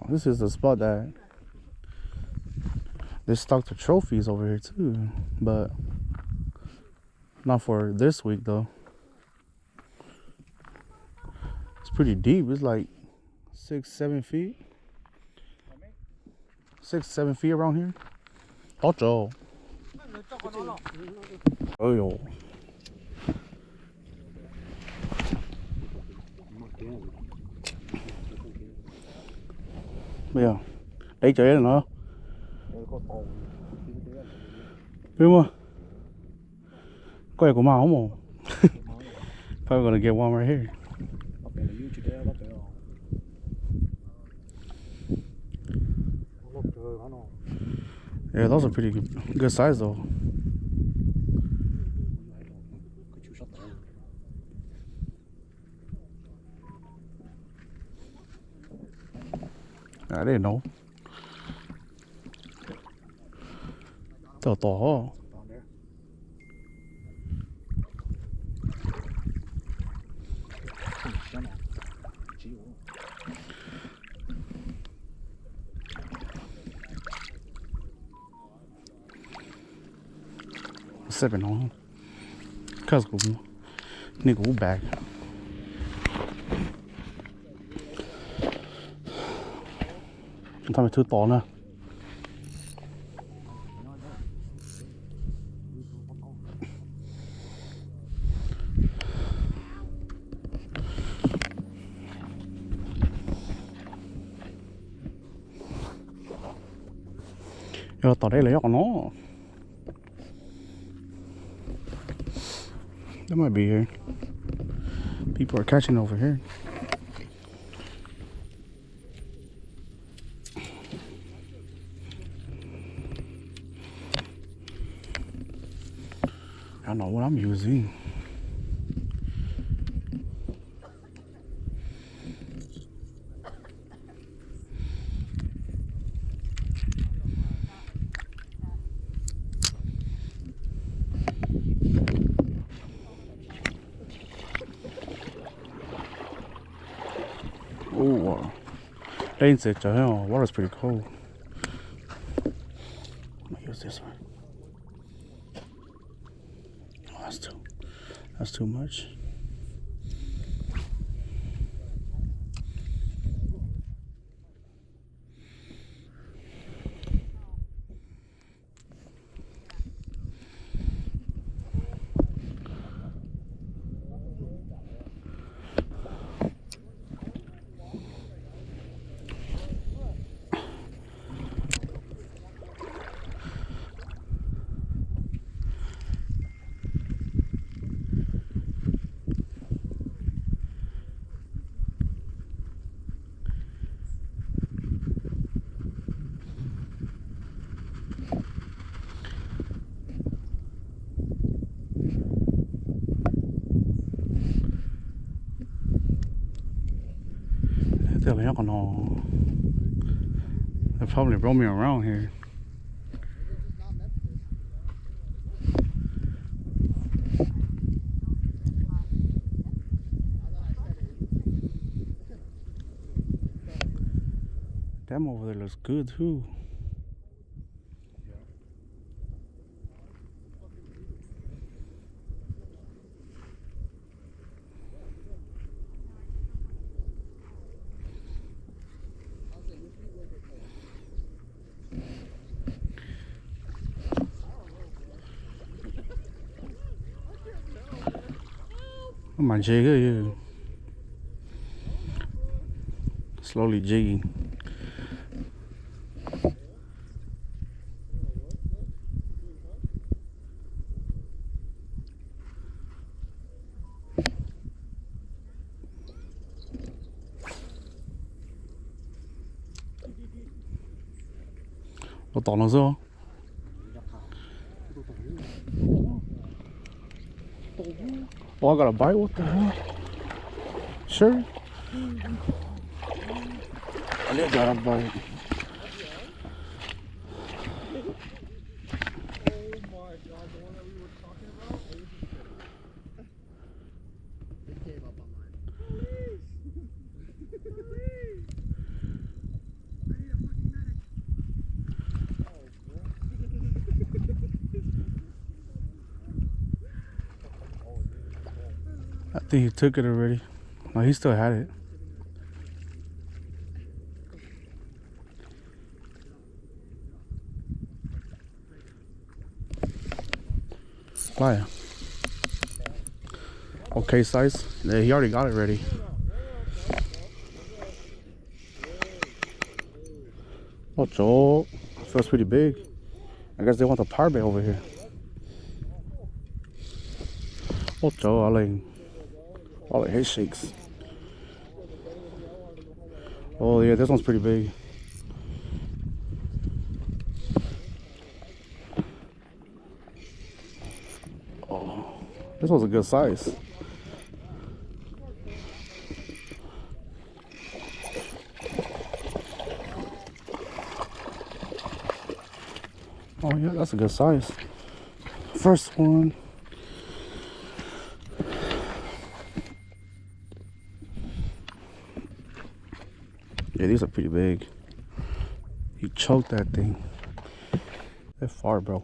This is the spot that they stock the trophies over here too, but not for this week though. It's pretty deep. It's like 6-7 feet. 6-7 feet around here. Otter. Oh yo. Bây giờ đấy chơi rồi nó. Biết không? Có của màu không? Probably gonna get one right here. Yeah, those are pretty good size though. I didn't know. To to. Sipping on. Cause nigga back. Sometimes 2 to nữa. Yo, tỏ đây lấy của nó. That might be here. People are catching over here. I don't know what I'm using. Oh, rain set, water's pretty cold. I'm gonna use this one. Oh, that's too much. They probably brought me around here. Damn, over there looks good too. I'm jigging. Slowly jigging. Có tỏ nó chưa? Oh, I got a bite? What the hell? Sure. I did got a bite. think he took it already. No, he still had it. Fire. Okay size. Yeah, he already got it ready. Otter. Feels pretty big. I guess they want the power bait over here. Otter, I like head shakes. Oh yeah, this one's pretty big. Oh, this one's a good size. Oh yeah, that's a good size. First one. Yeah, these are pretty big. He choked that thing. They're far, bro.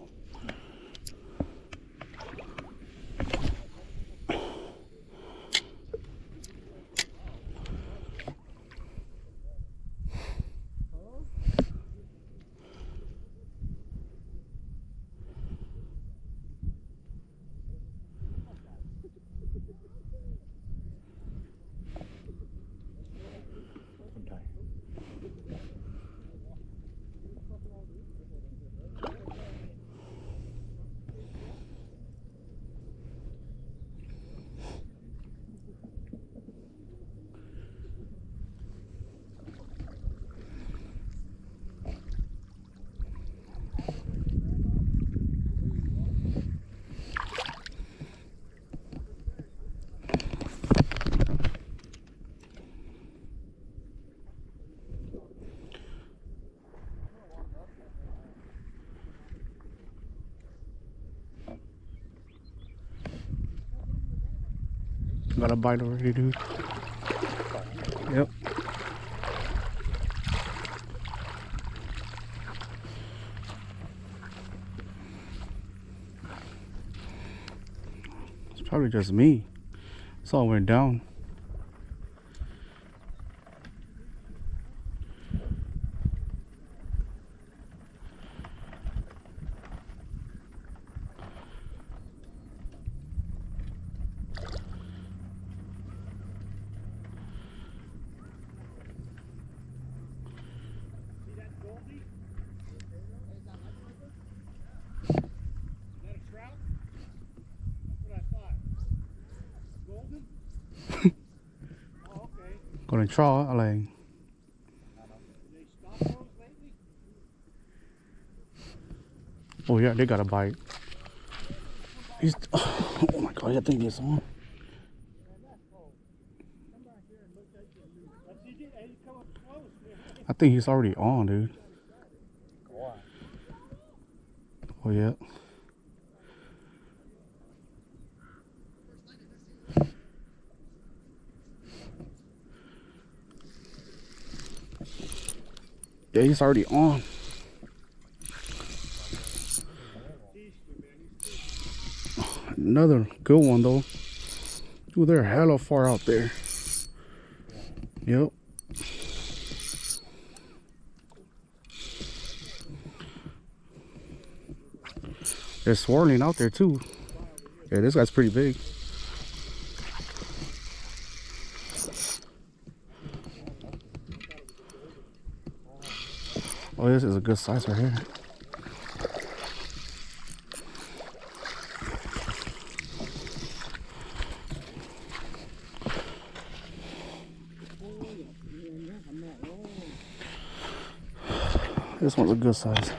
Got a bite already, dude. Yep. It's probably just me. It's all went down. Còn trout I like. Oh yeah, they got a bite. He's, oh my god, I think he's on. I think he's already on, dude. Oh yeah. Yeah, he's already on. Another good one though. Dude, they're hella far out there. Yep. They're swirling out there too. Yeah, this guy's pretty big. Oh, this is a good size right here. This one's a good size.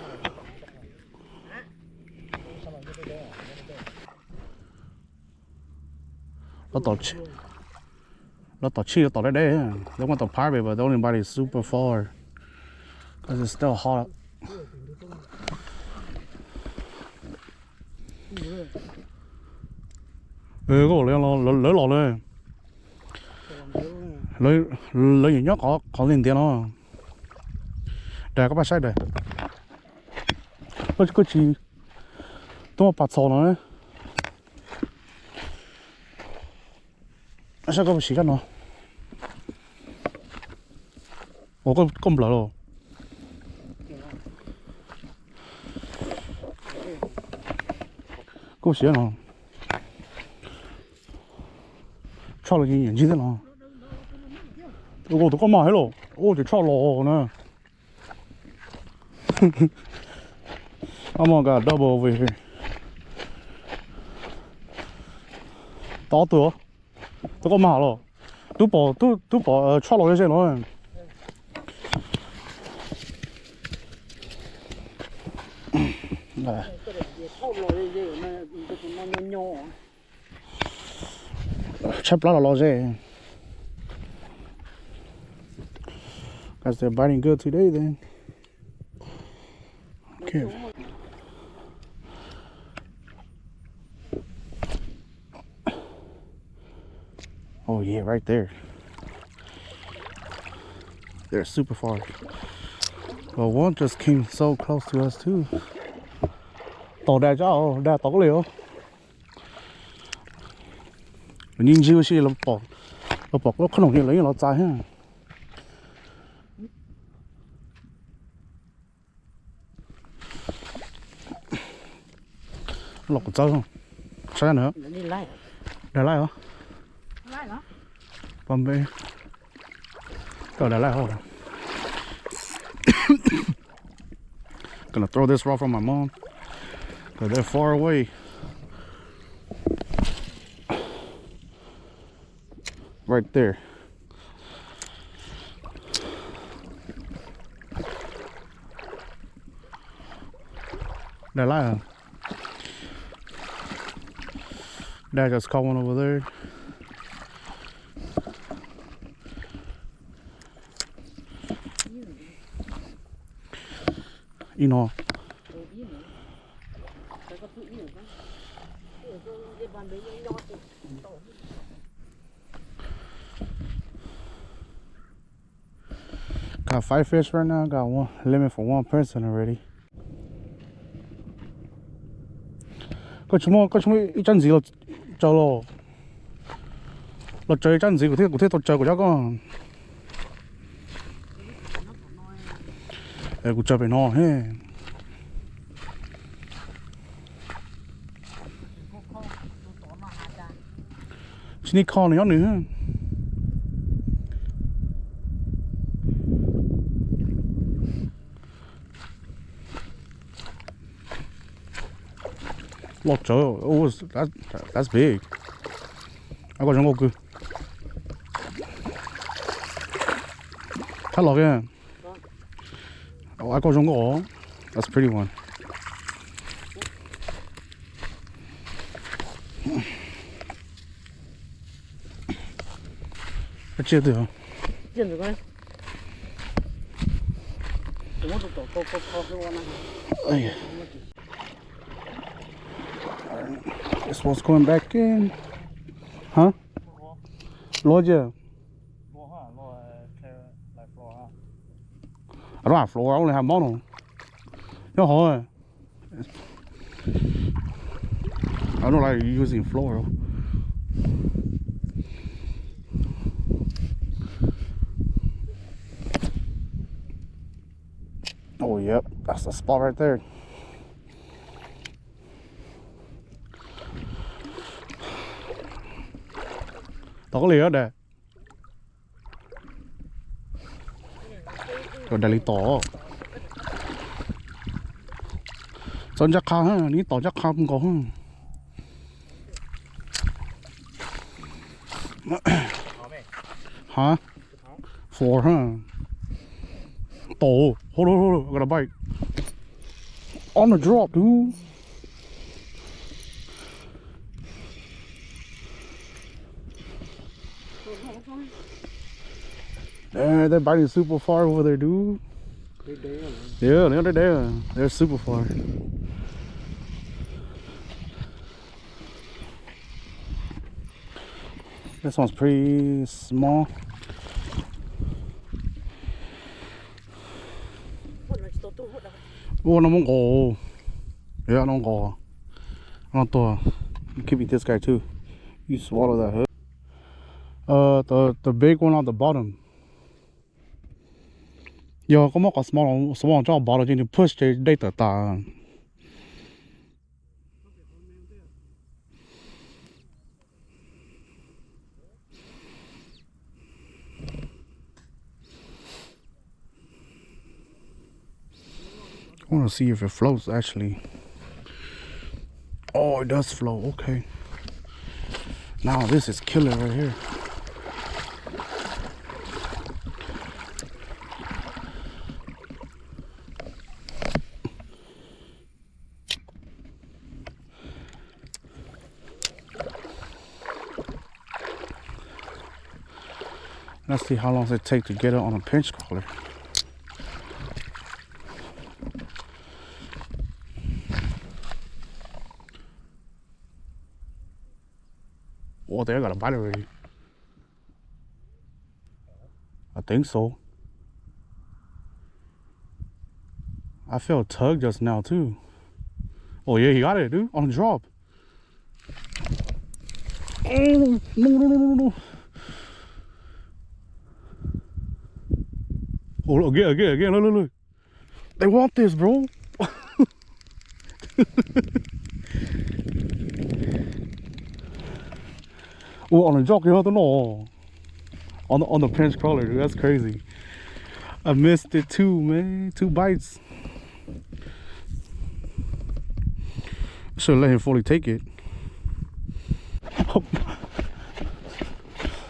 Nó tỏ chi nó tỏ đây đây. They want the pirate, but the only body is super far. Cause it's still hot. Cái cổ lên nó lớn lọ lên. Lấy nhiều nhất có lên tiền nó. Đây các bạn sai đây. Có chi. Tôi bắt sò nó đấy. Sao có xí cái nó? Ủa có một lỡ rồi. Có xí nó. Cho là gì thế nào? Ủa tôi có mà hết rồi. Ủa thì cho lò nè. I'm gonna got double over here. To tuổi. Tôi có mà rồi. Tôi bỏ cho lò cái nó. Này. Chép lá là dễ. Guys, they're biting good today then. Okay. Oh yeah, right there. They're super far. Well, one just came so close to us too. Tổ đẻ cho, đẻ tổ liều. Nhìn chiêu xí là bỏ nó không được lấy nó dài ha. Lọc trâu không? Sao nữa? Để lại hả? Lại hả? Bầm bê. Để lại hả? Gonna throw this raw from my mom. Cause they're far away. Right there. Để lại hả? Dad just caught one over there. You know. Got 5 fish right now. Got one limit for 1 person already. Có chúng ít chân gì là cho lo chơi chân gì của thế tôi chơi của cháu con. Của chơi phải no he. Xin đi con này nữa. Look, Joe. Oh, that's big. I got jungle good. Hello again. Oh, I got jungle. That's a pretty one. Cái chia được. Chia được đấy. This one's going back in. Huh? Lodger. I don't have floor, I only have mono. You're hard. I don't like using floor. Oh, yep, that's the spot right there. Tao lìa đây. Rồi đây tỏ. Chân chắc khá ha, ní tỏ chắc khá không có ha. Hả? 4 ha. Tổ. Hold on, I got a bite. On the drop, dude. They're biting super far over there, dude. Yeah, they're there. They're super far. This one's pretty small. Oh, no more go. Yeah, no go. I'm not to keep this guy too. You swallow that hook. The big one on the bottom. Yo, có một cái small cho bỏ trên push để đây tờ ta. I want to see if it floats actually. Oh, it does float. Okay. Now this is killer right here. Let's see how long it takes to get it on a pinch crawler. Oh, they got a bite already. I think so. I felt a tug just now too. Oh yeah, he got it, dude, on the drop. Oh no. Oh, again, look. They want this, bro. Oh, on the jockey, I don't know. On the pinch crawler, dude, that's crazy. I missed it too, man. 2 bites. Should let him fully take it.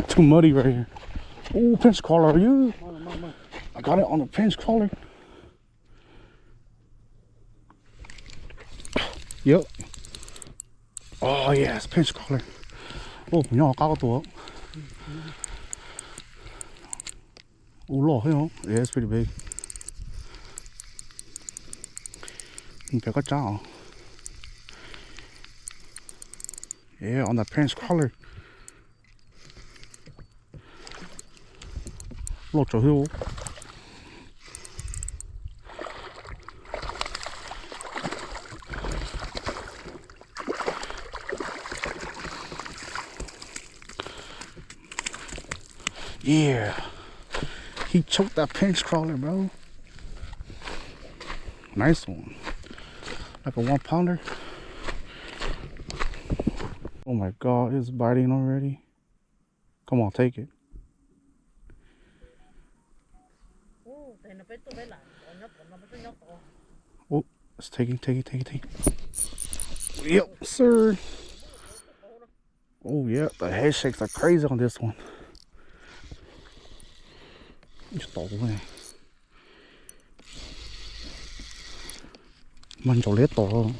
Too muddy right here. Oh, pinch crawler, are you? I got it on the pinch crawler. Yep. Oh yes, pinch crawler. Oh, nhỏ cá có tuổi. Oh, lord, hey, yeah, it's pretty big. Phải có chảo. Yeah, on the pinch crawler. Lột chỗ hiếu. Yeah, he choked that pinch crawler, bro. Nice one. Like a 1 pounder. Oh my god, it's biting already. Come on, take it. Oh, it's taking. Yep, sir. Oh yeah, the head shakes are crazy on this one. Mình chỗ lết to.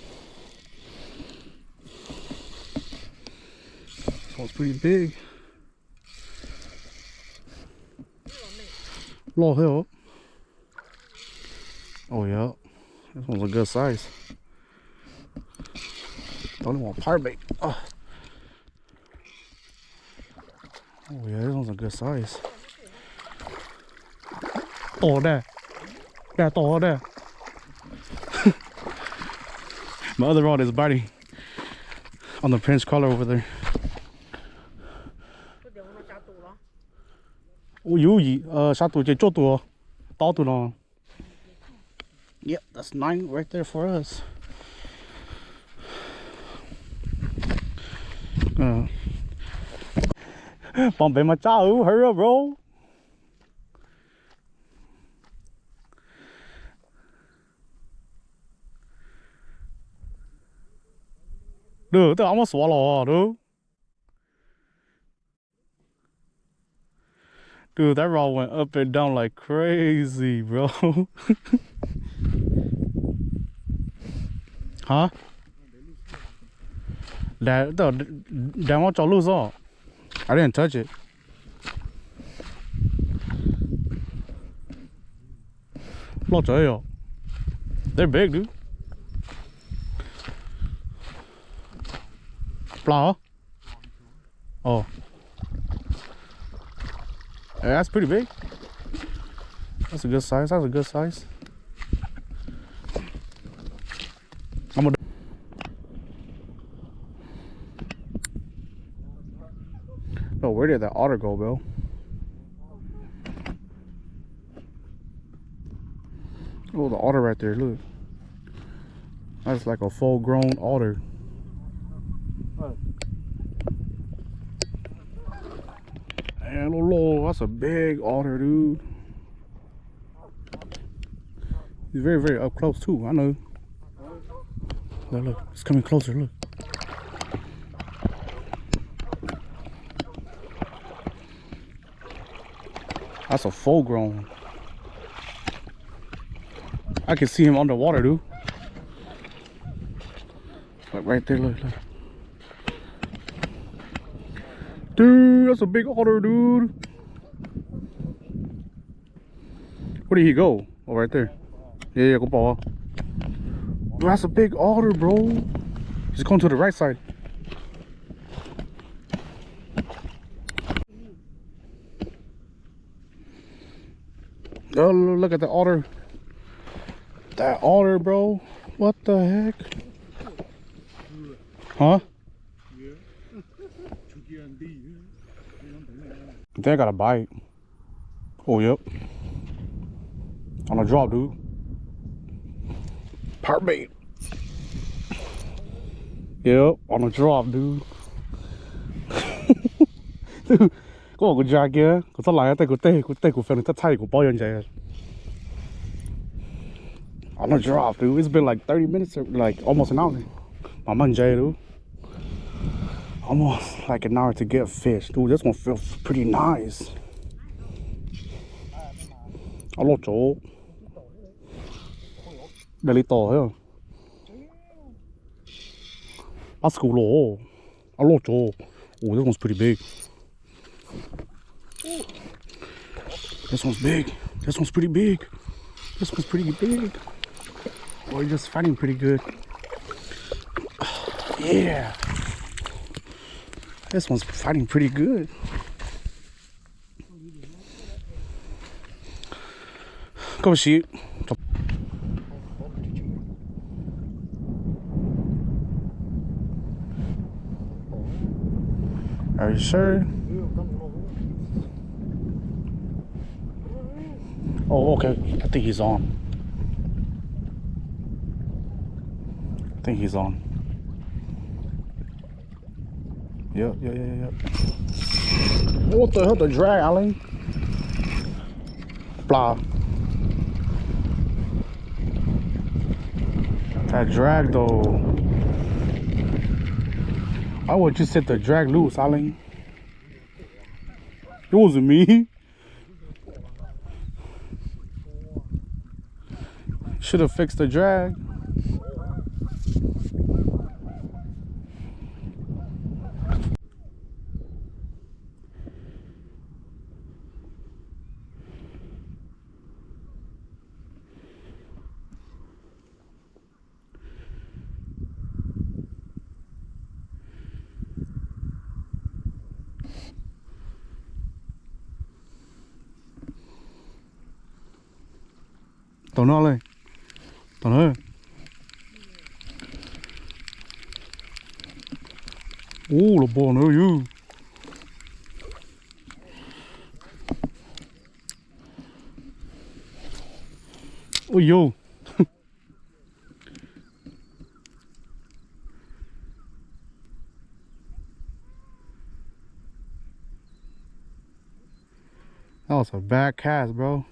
So it's pretty big. Low hill. Oh yeah, this one's a good size. Don't want pirate bait. Oh yeah, this one's a good size. To there. Yeah, to there. My other rod is biting on the pinch collar over there. Oh, yep, that's 9 right there for us. Hurry up, bro. Dude, I almost swallow, dude. Dude, that rod went up and down like crazy, bro. Huh? That won't y'all lose all. I didn't touch it. They're big, dude. Flower? Oh. Yeah, that's pretty big. That's a good size. I'm gonna. Oh, where did that otter go, bro? Oh, the otter right there, look. That's like a full-grown otter. And oh Lord, that's a big otter, dude. He's very, very up close too, I know. Look, look, it's coming closer, look. That's a full-grown. I can see him underwater, dude. Look right there, look, look. Dude, that's a big otter, dude. Where did he go? Oh, right there. Yeah, go ball. Dude, that's a big otter, bro. He's going to the right side. Oh, look at the otter. That otter, bro. What the heck? Huh? I think I got a bite. Oh, yep. On a drop, dude. Part bait. Yep, on a drop, dude. Dude, có một con kia, có sao lại tay của phần thắt thay của bao nhiêu vậy? On a drop, dude. It's been like 30 minutes, or like almost an hour. My man Jay, dude. Almost like an hour to get fish, dude. This one feels pretty nice. Alo chỗ. Đây to here. That's cool. Alo chỗ. Oh, this one's pretty big. This one's big. This one's pretty big. This one's pretty big. Oh, you're just fighting pretty good. Yeah. This one's fighting pretty good. Go shoot. Are you sure? Oh, okay. I think he's on. I think he's on. Yep. What the hell, the drag, Alan? Blah. That drag, though. I would just set the drag loose, Alan. It wasn't me. Should have fixed the drag. Tao nó lên. Tao nó. Oh, là bò nữa you. Ôi yo. That was a bad cast, bro.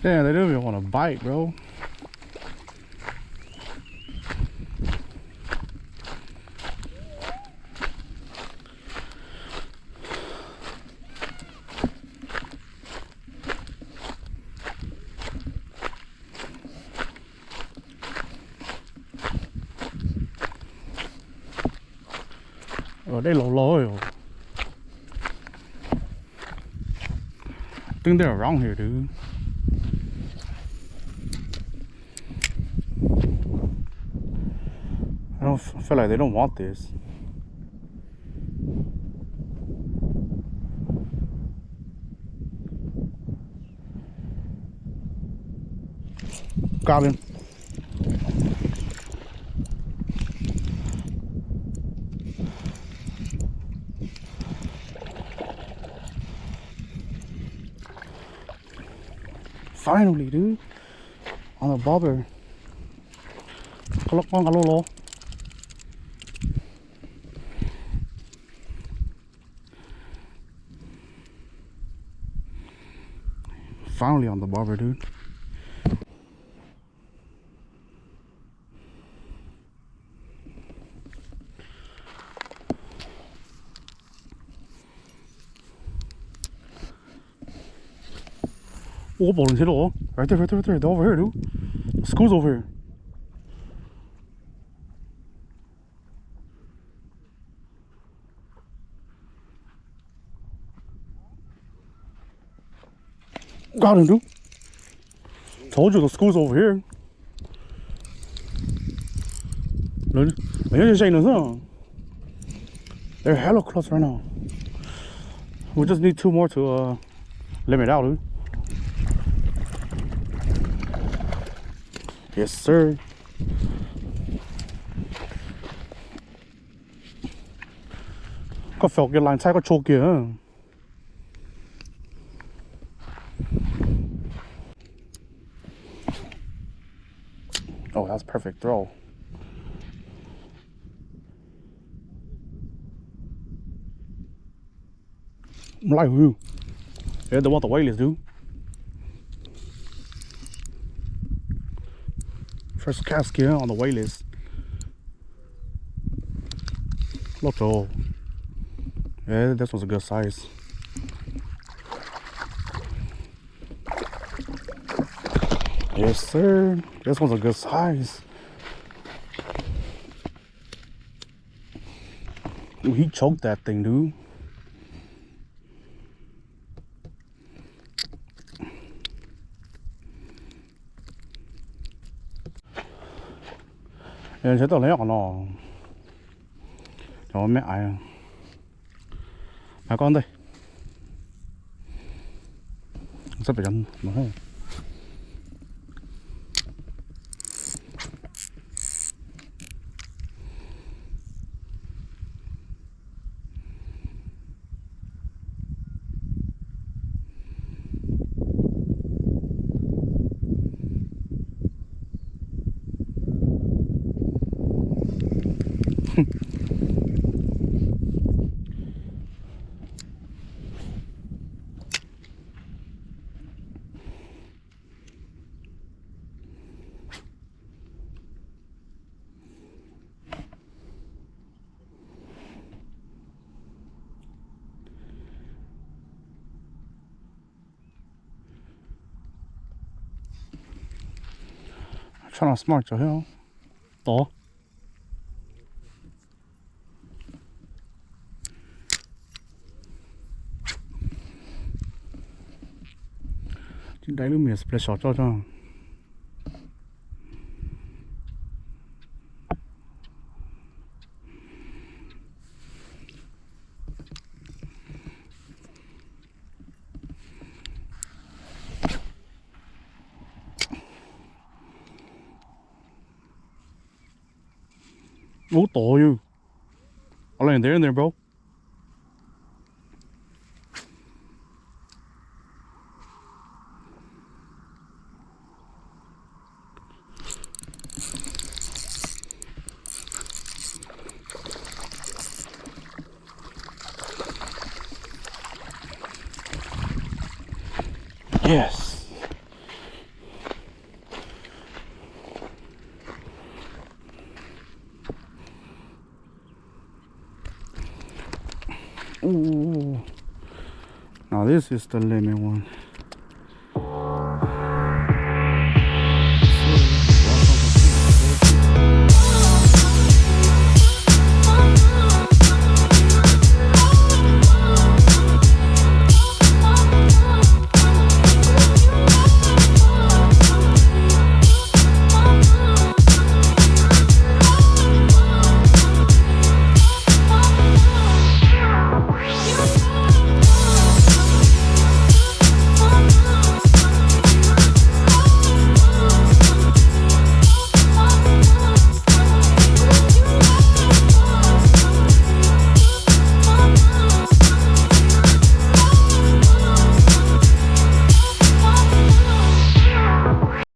Damn, they don't even want to bite, bro. Oh, they low. I think they're around here, dude. I feel like they don't want this. Got him. Finally, dude. On the bobber. Kalok pang kalolo. Finally on the bobber, dude. Oh, bowling hit. Right there. They're over here, dude. The school's over here. Got him, dude. Told you the school's over here. They're hella close right now. We just need 2 more to limit out, dude. Yes, sir. Có phèo cái line sai có chỗ kìa. Oh, that's perfect throw. Like who? Yeah, they want the waitlist, dude. First cast here on the waitlist. Look, oh. Yeah, this was a good size. Yes, sir. This one's a good size. Ooh, he choked that thing, dude. Em sẽ tự lấy họ nó. Cho mẹ ai à. Mẹ con đây. Sắp phải gắn nó hết. Trying to smart your hell. To. Trên đấy luôn mình split shot cho. Oh, to you. I'll land there in there, bro. Yes. Ooh. Now this is the lemon one.